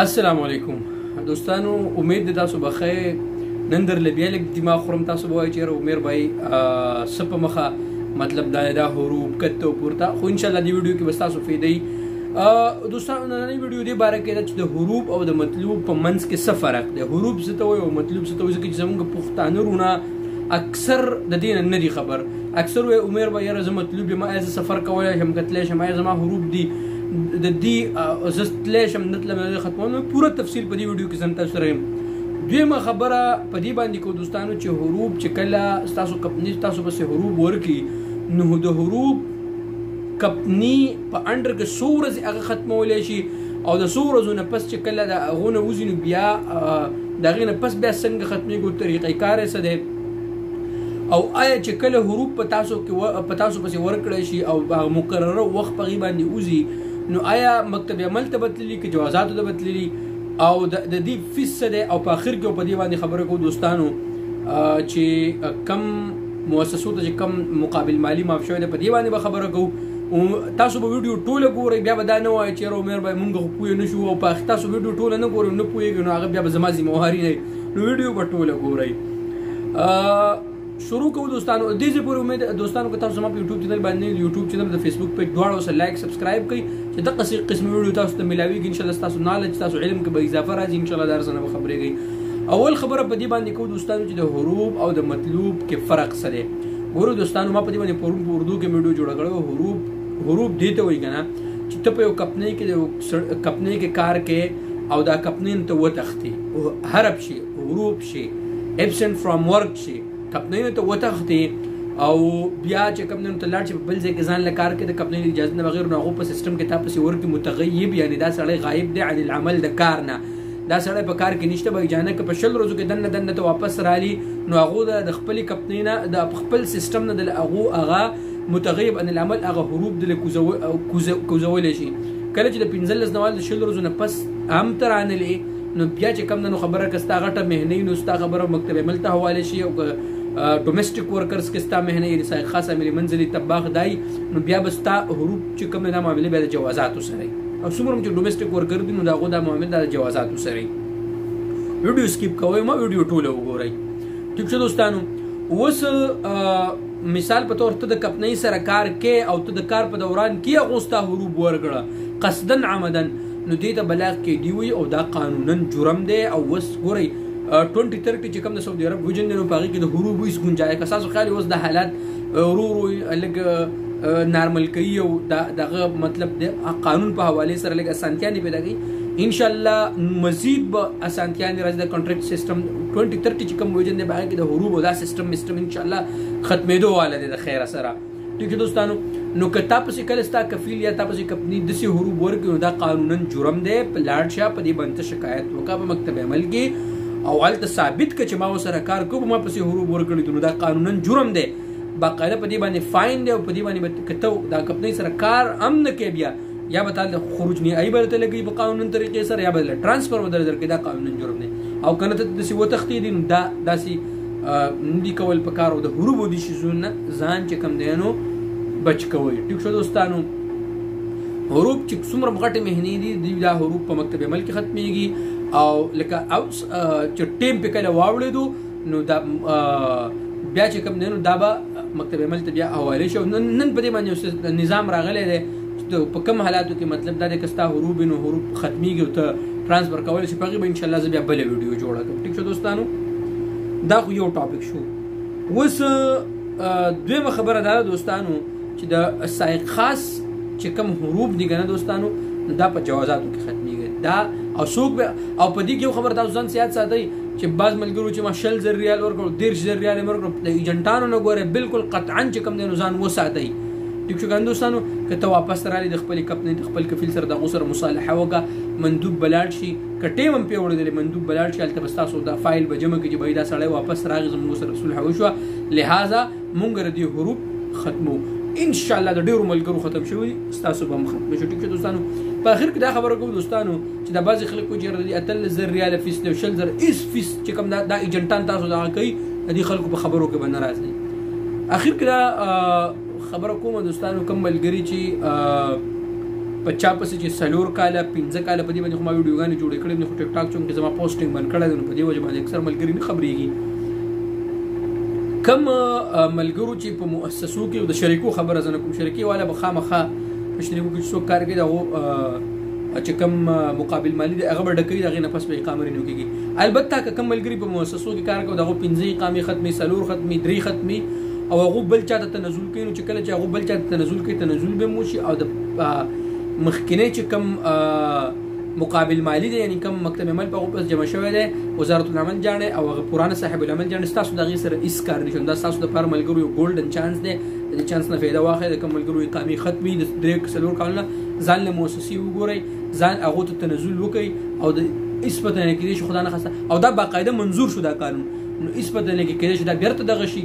السلام علیکم دوستانو، امید ده تاسو بخیر. نن در بیا لږ دماغ خورم. تاسو به وایئ چېرې عمر بھائی څه په مخه مطلب دا حروف کته پورته، خو انشاءالله دې ویډیو کې به ستاسو فایده وي. دوستانو نننۍ ویډیو دې باره کې ده چې د حروف او د مطلوب په منځ کې څه فرق دی. حروف څه ته وایي او مطلوب څه ته وایي، ځکه چې زموږ پښتانه وروڼه اکثر د دې نه دي خبر. اکثر وایي عمر بھائی یاره زه مطلوب یم، آیا زه سفر کولی شم که تللی شم، آیا زما حروف دي د دې زه تللی شم نه تلم ختموم. پوره تفصیل په دې ویډیو کې زه تاسو سره یم. دویمه خبره په دې باندې کوو دوستانو چې حروف چې کله ستاسو کمپنۍ تاسو پسې حروف ورکړي، نو د حروف کمپنۍ په انډر کې څو ورځې هغه ختمولی شي او د څو ورځو نه پس چې کله د هغو نه وځي نو بیا د هغې نه پس بیا څنګه ختمېږي، طریقې کار یې څه دی، او آیا چې کله حروف په تاسو پسې ورکړی شي او هغه مقرره وخت په هغې باندې وځي، نو آیا مکتب عمل ته بتللی که جوازاتو ته بتللی او د دې فیس څه دی. او په اخر کې په دې باندې خبره کوو دوستانو چې کم مؤسسو ته چې کم مقابل مالی معاف شوی دی، په دې باندې به خبره کوو. تاسو به ویډیو ټوله ګورئ، بیا به دا نه وایئ چې یاره عمر بھائی مونږ خو پوه نه شو، او په تاسو ویډیو ټوله نه ګورئ نه پوهېږئ، نو هغه بیا به زما ذمهواري نه وي، نو ویډیو به ټوله ګورئ. شروع کوو دوستانو. دې ځای پورې امید دوستانو که تاسو زما په یوټیوب چینل باندې یوټیوب چینل د فیسبوک پیج دواړه اوسه لایک سبسکرایب کړئ چې دغسې قسمي ویډیو تاسو ته میلاویږي. انشاءالله ستاسو نالج ستاسو علم کې به اضافه راځي. انشاءالله دا هر څه نه به خبرېږئ. اول خبره په دې باندې کوو دوستانو چې د حروف او د مطلوب کې فرق څه دی. ګورو دوستانو، ما په دې باندې پرون په اردو کې ویډیو جوړه کړې. حروف دې ته وایي که نه چې ته په یو کمپنۍ کې کار کې او دا کمپنۍ ته وتښتې، حرف شي، حروف شي، ایبسنټ فرام ورک شي، کمپنۍ ته وتښتې او بیا چې کمپنۍ ته لاړ شي په بل ځای کې ځان له کار کې د کمپنۍ د اجازې نه بغیر، نو هغو په سیسټم کې تا پسې ورکړي متغیب، یعنې دا سړی غایب دی عن العمل د کار نه. دا سړی په کار کې نشته، به اجانه که په 20 ورځو کې دننه ته واپس رالي، نو هغو د خپلې کمپنۍ نه د خپل سیسټم نه د هغه متغیب عن العمل هغه حروف دله کوزولی شي. کله چې د 15 نه 20 ورځو نه پس هم ته رانلې، نو بیا چې کم نه نو خبره که ستا غټه مهنۍ، نو ستا خبره مکتب عمل ته حواله شي، او ډومسټک ورکرز کې ستا مهنه یعنې سایق خاص عامل منزلي طباخ دای، نو بیا به ستا حروف چې کوم دا معاملې بیا د جوازاتو سره وي. او څومره چې ډومسټک ورکر دي نو د هغو دا معاملې د جوازاتو سره وي. ویډیو سکیپ کوئ، ما ویډیو ټوله وګورئ. ټیک شو دوستانو. اوس مثال په طور ته د کمپنۍ سره کار کې او ته د کار په دوران کې هغو ستا حروف ورکړه قصدن عمدن، نو دې ته بلاغ کې دی وي او دا قانونن جرم دی. او اوس ګورئ 2030 چې کوم د سعودي عرب ویژن دی، نو په هغې کې د حروف هیڅ ګنجایش که ستاسو خیال اوس د حالات ورو ورو لږ نارمل کوي او دغه مطلب د قانون په حوالې سره لږ اسانتیانې پیدا کوي. انشاءالله مزید به اسانتیانې راځي. د کنټرکټ سیسټم 2030 چې کوم ویژن دی په هغې کې د حروف او دا سیسټم انشاءالله ختمېدو والا دی د خیره سره. ټیک ده دوستانو. نو که تا پسې کله ستا کفیل یا تا پسې کمپنۍ داسې حروف ورکړي، نو دا قانونا جرم دی. په لاړ شه، په دې باندې شکایت وکړه په مکتب عمل کې، او هلته ثابت کړه چې ما ورسره کار کوو، ما پسې حروف ورکړي، نو دا قانونا جرم دی. باقاعده په دې باندې فاین دی، او په دې باندې که ته دا کمپنۍ سره کار هم نه کوې، بیا یا به تا د خروج نهایي به درته لګوي په قانوني طریقې سره، یا به درله ټرانسفر به درکوي. دا قانونا جرم دی. او که نه ته داسې وتښتېدې، نو دا داسې نه دي کول پکار. او د حروفو دې شیزونو نه ځان چې کوم دی نو بچ کوئ. ټیک شو دوستانو. حروف چې څومره غټې مهنې دي، دا حروف په مکتب عمل کې ختمېږي. او لکه چې ټیم پې کله واوړېدو، نو دا بیا چې کوم دی نو دا به مکتب عمل ته بیا حوالې شي. نن په دې باندې نظام راغلی دی چې په کوم حالاتو کې مطلب دا دی که ستا حروف وي، نو حروف ختمېږي او ته ټرانسفر کولی شي. په هغې به انشاءالله زه بیا بله ویډیو جوړه کړم. ټیک شو دوستانو. دا خو یو ټاپک شو. اوس دویمه خبره دا ده دوستانو چې د سایق خاص چې کوم حروف دي که نه دوستانو، نو دا په جوازاتو کې ختمېږي. دا او څوک او په دې کې یو خبره تاسو ځان یاد ساتئ چې بعض ملګرو چې ما 60,000 ریال ورکړو، 30,000 ریال یې ورکړو، د ایجنټانو نه ګورئ، بالکل قطعا چې کوم دی نو ځان وساتئ. ټیک شو که نه دوستانو. که ته واپس رالې د خپلې کمپنۍ د خپل کفیل سره د هغو سره مصالحه وکړه، مندوب به لاړ شي، که ټیم هم پې وړېدلی مندوب به لاړ شي، هلته به ستاسو دا فایل به جمع کړي چې بهی دا سړی واپس راغی، زموږ سره صلح وشوه، لہذا مونږ د دې حروف ختمو. انشاءالله د ډېرو ملګرو ختم شوي، ستاسو به هم ختم شي. ټیک شو دوستانو. په اخر کې دا خبره کوو دوستانو چې دا بعضې خلک وایي چې د 18,000 ریاله فیس دی او 20,000 هېڅ فیس چې کوم دا ایجنټان تاسو دغه کوي، د دې خلکو په خبرو کې به نه راځئ. اخر کې دا خبره کوم دوستانو، کوم ملګري چې په چا پسې چې 4 کاله 15 کاله په دې باندې خو ما ویډیوګانې جوړې کړې نو ټیک ټاک چون کې زما پوسټینګ بند کړی دی نو په دې وجه باندې اکثر ملګري نه خبرېږي. کم ملګرو چې په مؤسسو کې د شریکو خبره زنه کوم شریکي والا به خامخا په شریکو کې څوک کار کوي دغه چې کم مقابل مالی دی هغه به ډکوي د هغې نه پس به اقامه رینیو کېږي. البته که کم ملګري په مؤسسو کې کار کوي د هغو 15 اقامې ختمي 4 ختمي 3 ختمي او هغه بل چا ته تنزل کوي نو چې کله چې هغه بل چا ته تنزل کوي تنزل به مو شي او د مخکینی چې کم مقابل مالی دی یعنی کم مکتب عمل په پس جمع شوی دی وزارت العمل جاڼې او هغه پرانه صاحب العمل جاڼې ستاسو د هغې سره هېڅ کار نشي دا ستاسو دپاره ملګرو یو ګولډن چانس دی د دې چانس نه فایده واخلئ د کوم ملګرو اقامې ختمي د 3-4 کالونه ځان له مؤسسې وګورئ ځان هغو ته تنزل وکړئ او د هېڅ پته نه کېدی شي خدا نه خسته او دا باقاعده منظور شو دا قانون نو هېڅ پته نه کېدی شي دا بېرته دغه شي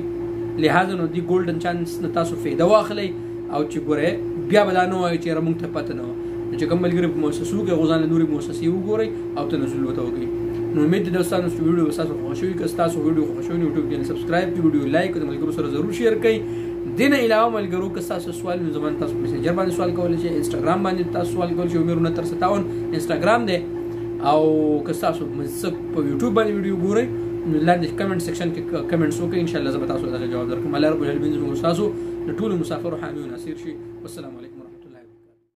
لهذا نو دې ګولډن چانس نه تاسو فایده واخلئ او چې ګورئ بیا به دا نه وایئ چې یاره موږ ته پته نه وه چې کوم ملګري په مؤسسو کې هغو ځان له نورې مؤسسې وګورئ او تنزل ورته وکړئ. نو امید دی دوستانو چې ویډیو به ستاسو خوښ شوي که ستاسو ویډیو خوښ شوي نو یوټیوب چینل سبسکرایب کړئ ویډیو لایک او د ملګرو سره ضرور شیر کړئ. دې نه علاوه ملګرو که ستاسو سوال نو زما تاسو میسنجر باندې سوال کولی شئ انسټاګرام باندې تاسو سوال کولی شئ عمر 69 انسټاګرام دی او که ستاسو په یوټیوب باندې ویډیو ګورئ نو لاندې کمنټ سیکشن کې کمنټس وکړئ انشاءالله زه به تاسو دغه جواب درکړم. الله رب العالمین زموږ ستاسو د ټولو مسافرو حامي او ناصر شي. والسلام علیکم.